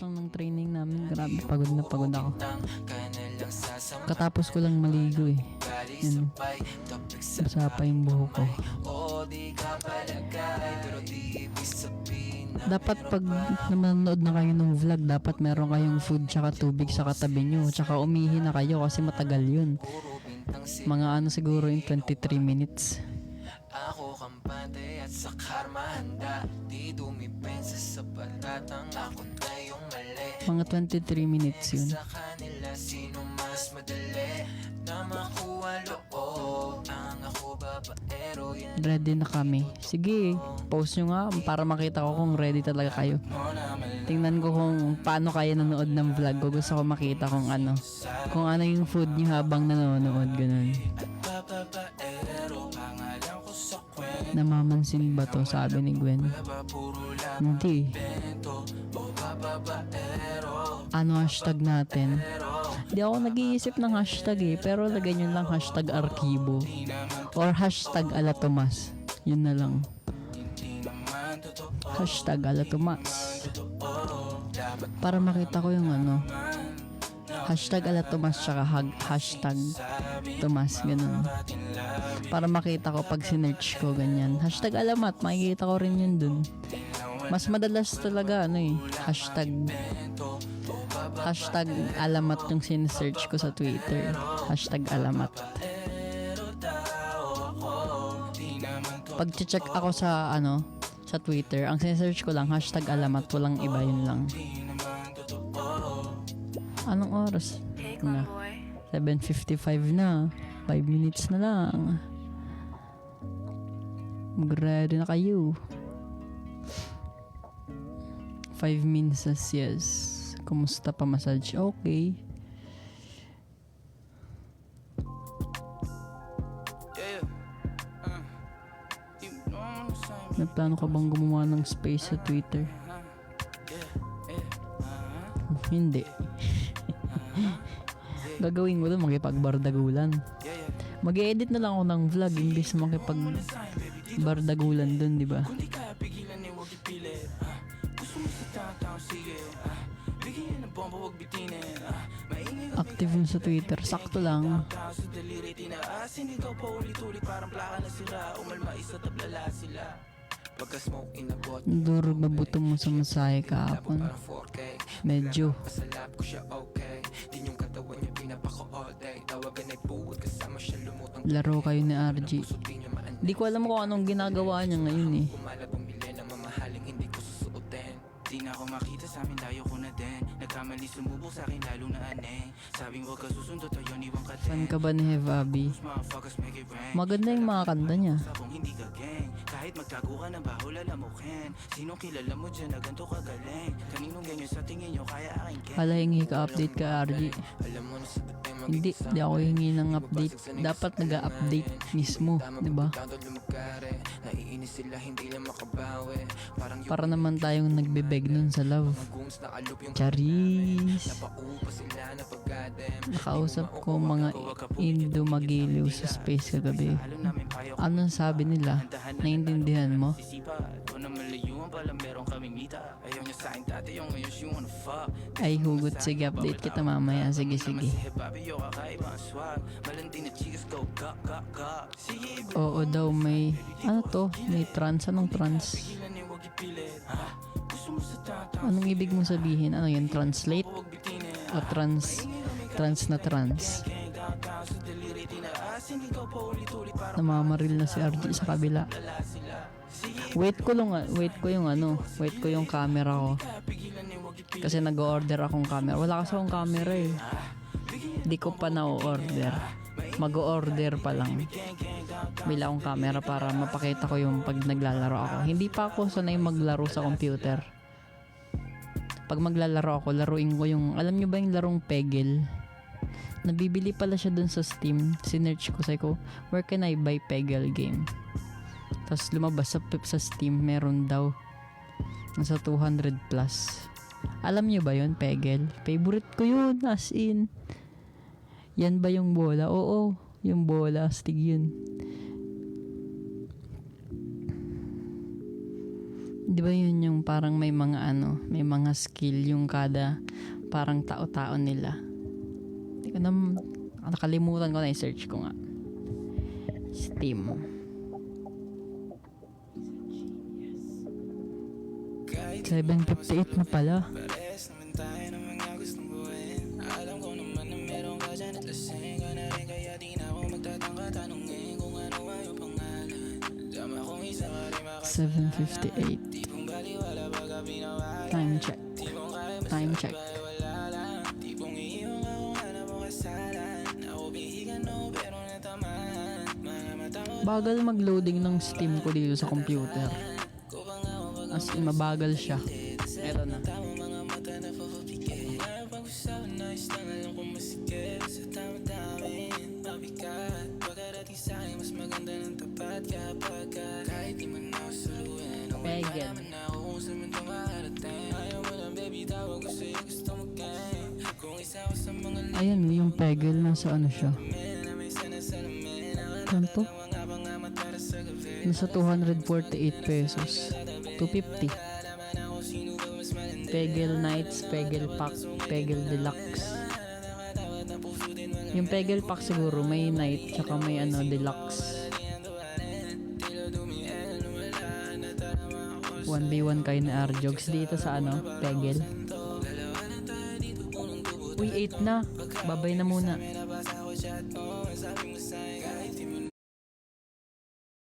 lang ng training namin. Grabe, pagod na pagod ako. Katapos ko lang maligo eh. Yan. Basa pa yung buhok ko. Dapat pag nanonood na kayo ng vlog, dapat meron kayong food tsaka tubig sa katabi nyo. Tsaka umihi na kayo kasi matagal yun. Mga ano siguro yung 23 minutes. Ako kampante at sa karma handa. Di dumipensa sa patatang ako na yung mali. Mga 23 minutes yun. Sa kanila sino mas madali na makuha loob. Ang ako babaero yun. Ready na kami. Sige, post nyo nga para makita ko kung ready talaga kayo. Tingnan ko kung paano kayo nanood ng vlog ko. Gusto ko makita kung ano yung food nyo habang nanonood. Ganun. Namamansin ba to? Sabi ni Gwen. Hindi. Ano hashtag natin? Di ako nag-iisip ng hashtag eh. Pero lagay nyo lang hashtag arkibo. Or hashtag alatomas. Yun na lang. Hashtag alatomas. Para makita ko yung ano. Hashtag alatomas tsaka hashtag Tomas. Ganun. Para makita ko pag sinearch ko ganyan. Hashtag alamat. Makikita ko rin yun dun. Mas madalas talaga ano eh. Hashtag alamat yung sinesearch ko sa Twitter. Hashtag alamat. Pag check ako sa ano sa Twitter, ang sinesearch ko lang hashtag alamat. Walang iba, yun lang. Anong oras? Na 7:55 na. 5 minutes na lang. Mag-ready na kayo. 5 minutes, yes. Kumusta pa massage? Okay. May plano ka bang gumawa ng space sa Twitter? Hindi. Gagawin mo doon makipagbardagulan. Mag-edit na lang ako ng vlog imbis makipagbardagulan doon, di ba? Active yun sa Twitter. Sakto lang. Durog mabuto mo sa masahe kahapon. Medyo. Laro kayo ni RG. Di ko alam kung anong ginagawa niya ngayon eh. Di na ako makita sa amin, layo ko na din. Nagkamali sumubok sa akin, lalo na aneng. Sabing wag ka susundo tayo, niwang ka din. Fan ka ba ni Hevabi? Maganda yung mga kanta niya. Sabong hindi ka gang. Kahit magtago ka ng bahol, alam mo ken. Sinong kilala mo dyan na ganito kagaling? Kaninong ganyan sa tingin nyo, kaya aking ken. Pala hingi ka update ka RG. Hindi ako hingi ng update. Dapat nag-update mismo, di ba? Para naman tayong nagbebeg nun sa love. Charis. Nakausap ko mga Indo magiliw sa space kagabi. Anong sabi nila? Naintindihan mo? Ay hugot, sige, update kita mamaya. Sige. Oo daw, may ano to? May trans. Anong trans? Anong ibig mong sabihin? Ano yan? Translate? O trans na trans? Namamaril na si RG sa kabila. Wait ko yung camera ko. Kasi nag-order akong camera. Wala kasi akong camera eh. Di ko pa na-order. Mag-order pa lang. Bila akong camera para mapakita ko yung pag naglalaro ako. Hindi pa ako sanay maglaro sa computer. Pag maglalaro ako, laruin ko yung, alam nyo ba yung larong Peggle? Nabibili pala siya dun sa Steam. Sinearch ko, sabi ko, where can I buy Peggle game? Tapos lumabas sa Steam, meron daw. Nasa 200 plus. Alam nyo ba yun, Peggle? Favorite ko yun, as in. Yan ba yung bola? Oo, yung bola, astig yun. Di ba yun yung parang may mga ano, may mga skill yung kada parang tao-tao nila. Hindi ko na, nakalimutan ko na i-search ko nga. Steam. $7.58 na pala. Pares naman tayo ng mga gustong buuin. Alam ko naman na meron ka dyan at lasing ka na rin, kaya di na ako magtatangka tanungin kung ano nga yung pangalan. Dama kong isa ka rin 7:58. tipong baliwala baga pinawala. Time check. Tipong kaya basta Time check. wala lang. Tipong iiyong ako hanap mo kasalan. Ako bihigan no pero natamaan. Mga mata mo Bagal mag-loading ng Steam ko dito sa computer. ko pa nga ako pag As in, mabagal siya. Eto na. tama mga mata na papapikit. Mga pag-usapan na lang alam kong masikip. Sa tama-tamin, mabigat. Pagkarating sa'kin, mas maganda ng tapat. Kapag kahit di man ako suluin. Pegel. Malaman na ako kung saan man ito makarating. Ayaw mo lang baby, tawag ko sa'yo, gusto mo gang. Kung isa ako sa mga Ayan, yung Pegel nasa ano siya. lamin na may sanasalamin. Kanto? Mga pangamat para sa gabi. Nasa 248 pesos. 250. Pegel Nights, Pegel Pack, Pegel Deluxe. Yung Pegel Pack siguro may night tsaka may ano deluxe. 1v1 kayo na Arjogs dito sa ano, Pegel. Uy, 8 na. Babay na muna. Nabasa ko chat mo, sabi mo sa'yo kahit di